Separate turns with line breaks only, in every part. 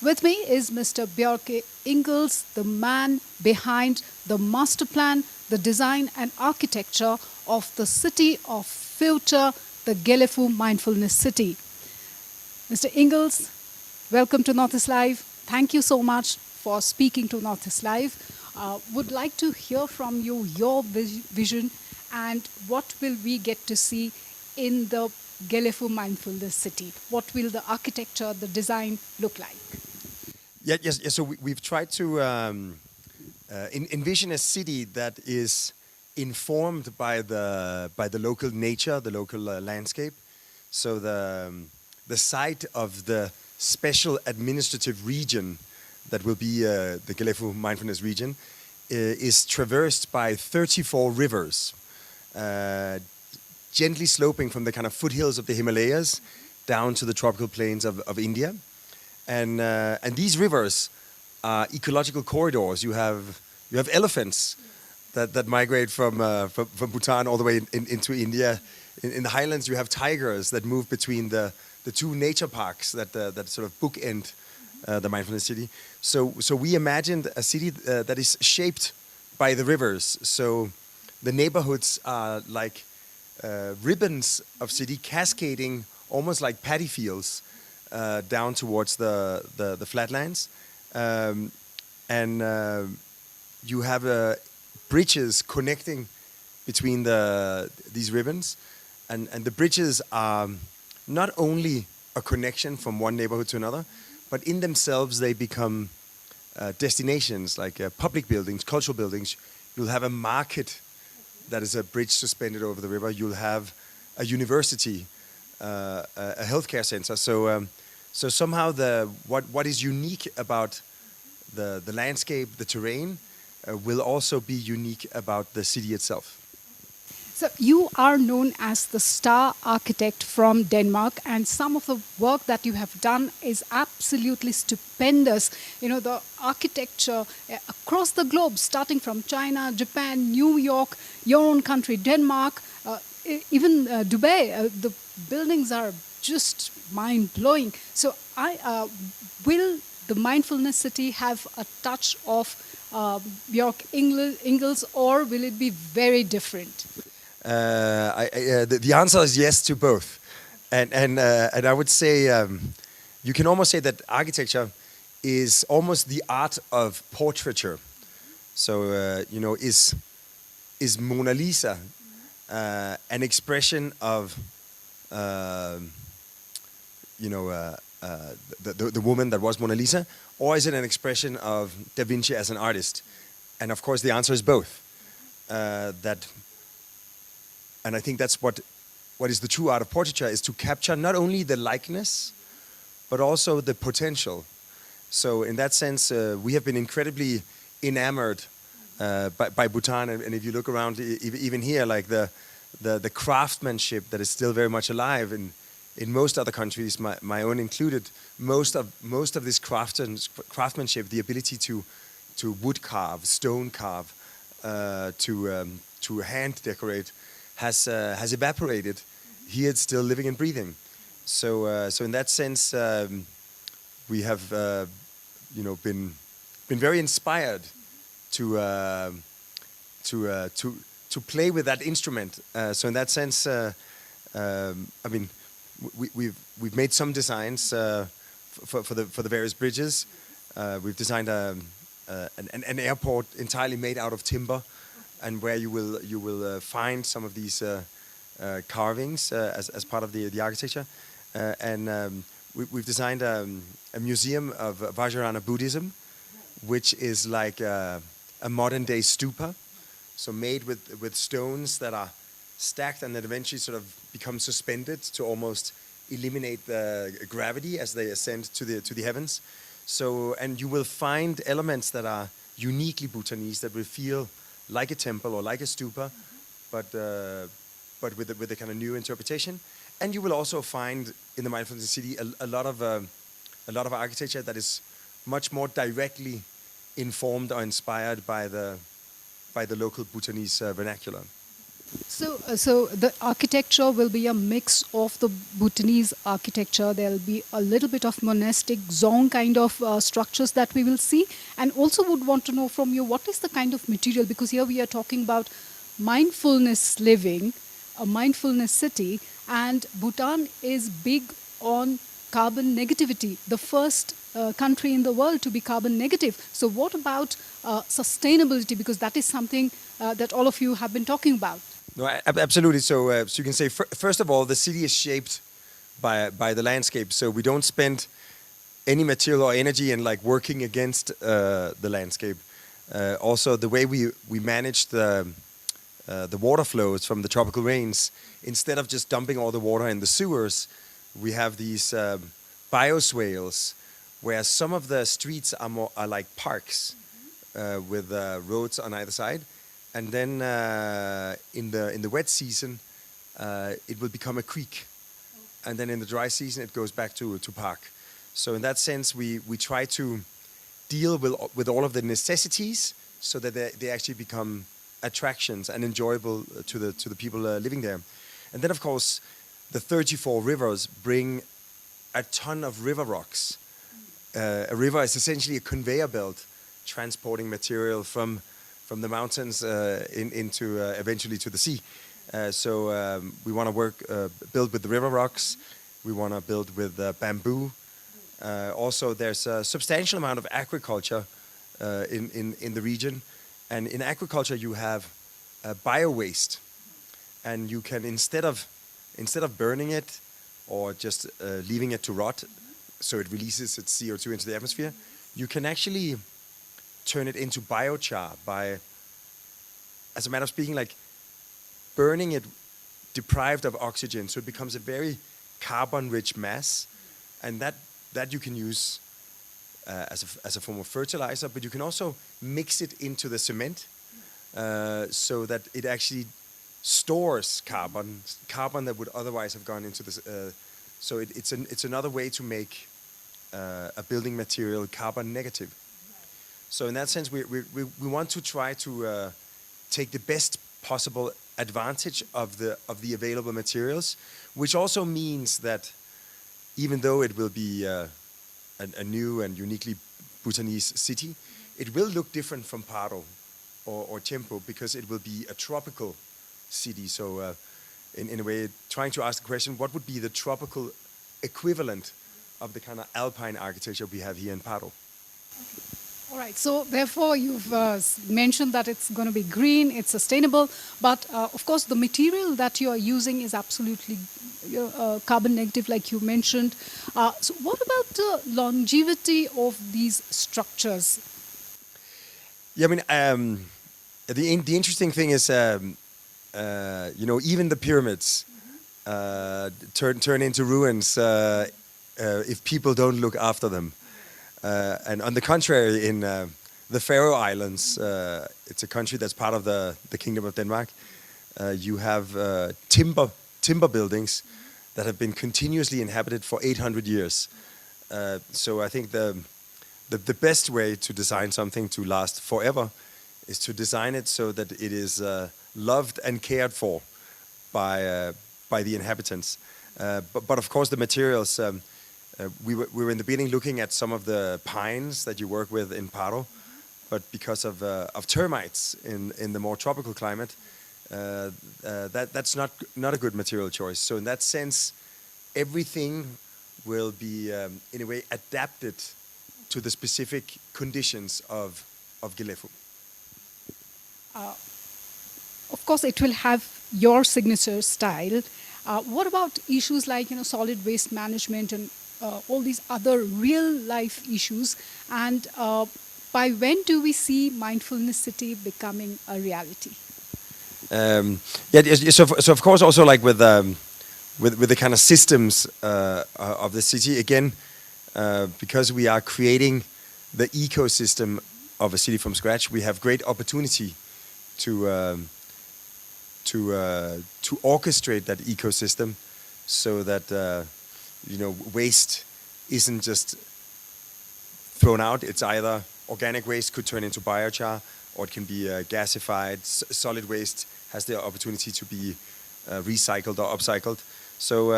With me is Mr. Bjarke Ingles, the man behind the master plan, the design and architecture of the city of future, the Gelephu Mindfulness City. Mr. Ingles, welcome to Northeast Live. Thank you so much for speaking to Northeast Live. Would like to hear from you your vision and what will we get to see in the Gelephu Mindfulness City? What will the architecture, the design look like?
Yes. So we've tried to envision a city that is informed by the local nature, the local landscape. So the site of the special administrative region that will be the Gelephu Mindfulness region is traversed by 34 rivers, gently sloping from the kind of foothills of the Himalayas down to the tropical plains of India. And these rivers are ecological corridors. You have elephants that migrate from Bhutan all the way into India. In the highlands, you have tigers that move between the two nature parks that sort of bookend the mindfulness city. So we imagined a city that is shaped by the rivers. So the neighborhoods are like ribbons of city cascading, almost like paddy fields, down towards the flatlands, and you have bridges connecting between these ribbons, and the bridges are not only a connection from one neighborhood to another, but in themselves they become destinations like public buildings, cultural buildings. You'll have a market that is a bridge suspended over the river. You'll have a university, a healthcare center. So somehow what is unique about the landscape, the terrain, will also be unique about the city itself.
So you are known as the star architect from Denmark, and some of the work that you have done is absolutely stupendous. You know, the architecture across the globe, starting from China, Japan, New York, your own country, Denmark, even Dubai, the buildings are just mind-blowing. So will the Mindfulness City have a touch of Bjarke Ingles, or will it be very different?
The answer is yes to both, and I would say you can almost say that architecture is almost the art of portraiture. So is Mona Lisa an expression of the woman that was Mona Lisa, or is it an expression of Da Vinci as an artist? And of course, the answer is both. And I think that's what is the true art of portraiture, is to capture not only the likeness, but also the potential. So in that sense, we have been incredibly enamored by Bhutan. And if you look around, even here, like the craftsmanship that is still very much alive in most other countries, my own included, most of this craftsmanship, the ability to wood carve, stone carve, to hand decorate, has evaporated. Here it's still living and breathing. So in that sense, we have been very inspired to play with that instrument. So in that sense, we've made some designs for the various bridges. We've designed an airport entirely made out of timber, and where you will find some of these carvings as part of the architecture. And we've designed a museum of Vajrayana Buddhism, which is like a modern-day stupa, so made with stones that are stacked and then eventually sort of become suspended to almost eliminate the gravity as they ascend to the heavens. So, and you will find elements that are uniquely Bhutanese, that will feel like a temple or like a stupa, but with a kind of new interpretation. And you will also find in the Mindfulness City a lot of architecture that is much more directly informed or inspired by the local Bhutanese vernacular.
So the architecture will be a mix of the Bhutanese architecture. There'll be a little bit of monastic zone kind of structures that we will see, and also would want to know from you what is the kind of material, because here we are talking about mindfulness living, a mindfulness city, and Bhutan is big on carbon negativity, the first country in the world to be carbon negative. So what about sustainability, because that is something that all of you have been talking about.
No, absolutely. So you can say first of all, the city is shaped by the landscape. So we don't spend any material or energy in like working against the landscape. Also, the way we manage the water flows from the tropical rains, instead of just dumping all the water in the sewers, we have these bioswales, where some of the streets are like parks with roads on either side, and then in the wet season, it will become a creek, and then in the dry season it goes back to park. So in that sense, we try to deal with all of the necessities so that they actually become attractions and enjoyable to the people living there. And then of course, the 34 rivers bring a ton of river rocks. A river is essentially a conveyor belt transporting material from the mountains into eventually to the sea. So we want to build with the river rocks. We want to build with bamboo. Also, there's a substantial amount of agriculture in the region, and in agriculture you have bio waste, and you can instead of burning it or just leaving it to rot, so it releases its CO2 into the atmosphere, you can actually turn it into biochar by, as a matter of speaking, like burning it deprived of oxygen, so it becomes a very carbon-rich mass, and that you can use as a form of fertilizer, but you can also mix it into the cement so that it actually stores carbon that would otherwise have gone into this. So it's another way to make a building material carbon negative. So in that sense, we want to try to take the best possible advantage of the available materials, which also means that even though it will be a new and uniquely Bhutanese city, it will look different from Paro or Tempo, because it will be a tropical city. So in a way, trying to ask the question, what would be the tropical equivalent of the kind of alpine architecture we have here in Paro?
All right, so therefore you've mentioned that it's going to be green, it's sustainable, but of course the material that you are using is absolutely carbon negative, like you mentioned. So what about the longevity of these structures?
Yeah, I mean, the interesting thing is, even the pyramids turn into ruins if people don't look after them. And on the contrary, in the Faroe Islands, it's a country that's part of the Kingdom of Denmark, you have timber buildings that have been continuously inhabited for 800 years. So I think the best way to design something to last forever is to design it so that it is loved and cared for by the inhabitants. But of course, the materials. We were in the beginning looking at some of the pines that you work with in Paro, but because of termites in the more tropical climate, that's not a good material choice. So in that sense, everything will be in a way adapted to the specific conditions of Gelephu.
Of course, it will have your signature style. What about issues like solid waste management and all these other real life issues, and by when do we see Mindfulness City becoming a reality?
So of course also like with the kind of systems of the city, again, because we are creating the ecosystem of a city from scratch, we have great opportunity to orchestrate that ecosystem so that waste isn't just thrown out. It's either organic waste could turn into biochar, or it can be gasified. Solid waste has the opportunity to be recycled or upcycled. So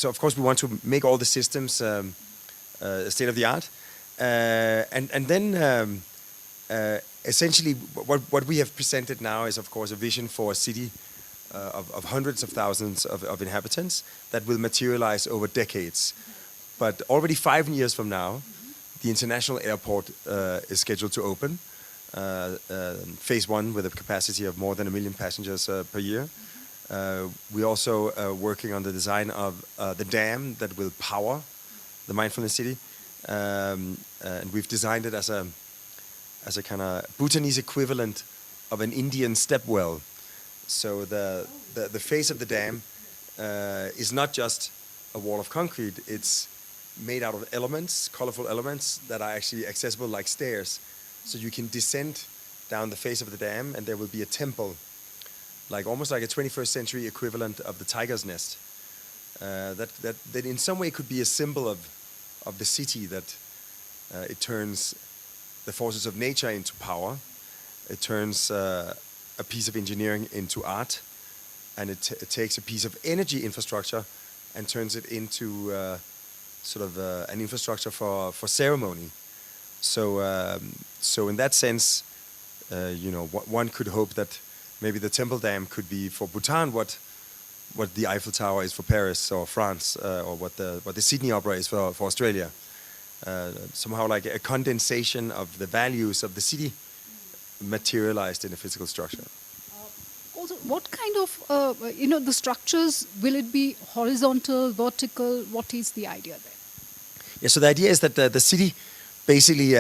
of course we want to make all the systems state of the art, and then essentially what we have presented now is of course a vision for a city of hundreds of thousands of inhabitants that will materialize over decades. But already 5 years from now, the international airport is scheduled to open. Phase 1 with a capacity of more than 1 million passengers per year. We're also working on the design of the dam that will power the Mindfulness City. And we've designed it as a kind of Bhutanese equivalent of an Indian step well. So the face of the dam is not just a wall of concrete, it's made out of elements, colorful elements that are actually accessible like stairs. So you can descend down the face of the dam and there will be a temple, like almost like a 21st century equivalent of the tiger's nest. That in some way could be a symbol of the city, that it turns the forces of nature into power. It turns a piece of engineering into art, and it takes a piece of energy infrastructure and turns it into sort of an infrastructure for ceremony. So in that sense, one could hope that maybe the temple dam could be for Bhutan what the Eiffel Tower is for Paris or France, or what the Sydney Opera is for Australia. Somehow like a condensation of the values of the city materialized in a physical structure.
Also, what kind of, the structures, will it be horizontal, vertical? What is the idea there?
Yeah, so the idea is that the city basically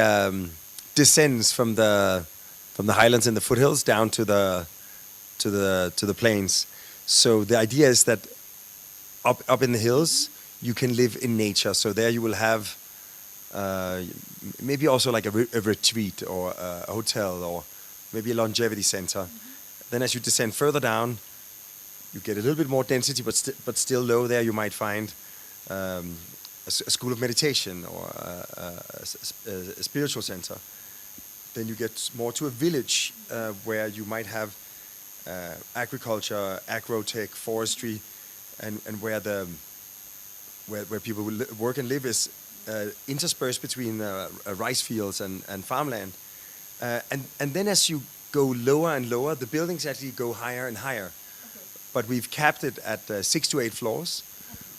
descends from the highlands and the foothills down to the plains. So the idea is that up in the hills you can live in nature. So there you will have maybe also like a retreat or a hotel or maybe a longevity center. Then as you descend further down, you get a little bit more density, but still low. There you might find a school of meditation or a spiritual center. Then you get more to a village where you might have agriculture, agrotech, forestry, and where people will work and live is interspersed between rice fields and farmland. And then as you go lower and lower, the buildings actually go higher and higher. Okay. But we've capped it at 6 to 8 floors,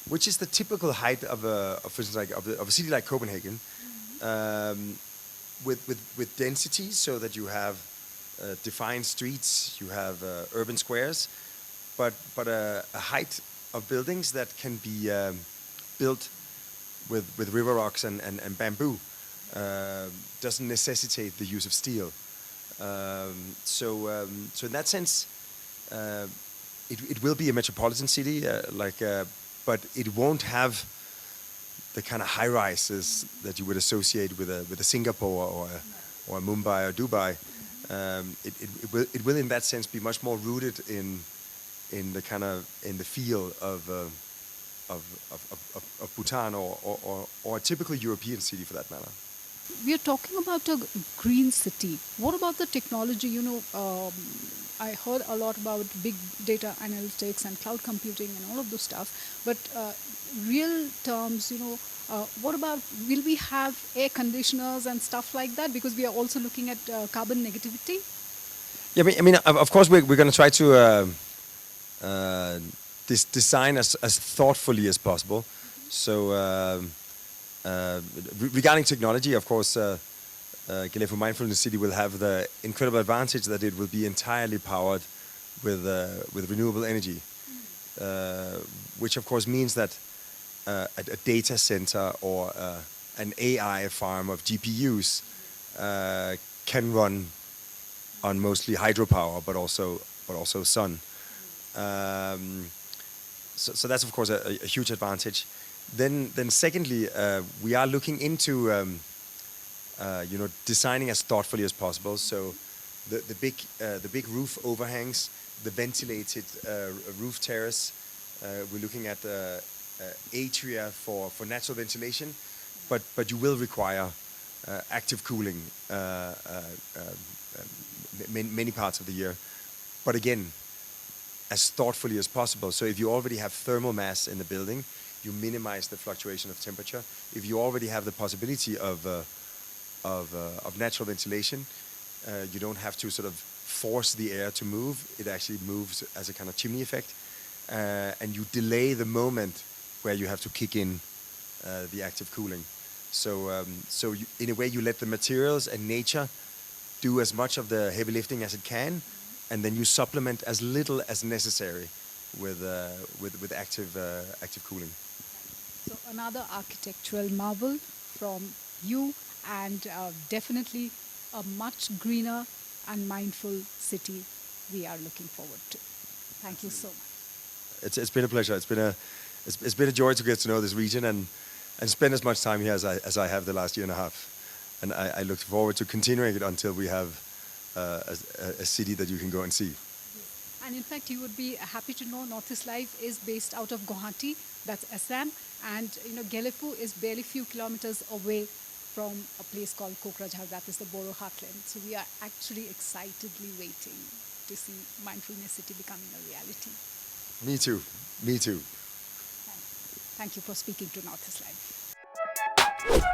which is the typical height of a city like Copenhagen, with density, so that you have defined streets, you have urban squares, but a height of buildings that can be built with river rocks and bamboo. Doesn't necessitate the use of steel. So in that sense, it will be a metropolitan city, but it won't have the kind of high rises that you would associate with a Singapore or a Mumbai or Dubai. It will in that sense be much more rooted in the feel of Bhutan or a typical European city for that matter.
We are talking about a green city. What about the technology? I heard a lot about big data analytics and cloud computing and all of this stuff. But real terms, what about, will we have air conditioners and stuff like that? Because we are also looking at carbon negativity.
Yeah, I mean, of course, we're going to try to design as thoughtfully as possible. So. Regarding technology, of course, Gelephu Mindfulness City will have the incredible advantage that it will be entirely powered with renewable energy, which of course means that a data center or an AI farm of GPUs can run on mostly hydropower, but also sun. So that's of course a huge advantage. Then secondly, we are looking into designing as thoughtfully as possible. So the big roof overhangs, the ventilated roof terrace. We're looking at atria for natural ventilation, but you will require active cooling many parts of the year. But again, as thoughtfully as possible. So if you already have thermal mass in the building, you minimize the fluctuation of temperature. If you already have the possibility of natural ventilation, you don't have to sort of force the air to move. It actually moves as a kind of chimney effect, and you delay the moment where you have to kick in the active cooling. So you, in a way, you let the materials and nature do as much of the heavy lifting as it can, and then you supplement as little as necessary with active cooling.
So another architectural marvel from you, and definitely a much greener and mindful city we are looking forward to. Thank you so much.
It's been a pleasure. It's been a joy to get to know this region and spend as much time here as I have the last year and a half. And I look forward to continuing it until we have a city that you can go and see.
And in fact, you would be happy to know Northeast Life is based out of Guwahati, that's Assam, and Gelephu is barely few kilometers away from a place called Kokrajhar, that is the Boro heartland. So we are actually excitedly waiting to see Mindfulness City becoming a reality.
Me too. Me too.
Thank you for speaking to Northeast Life.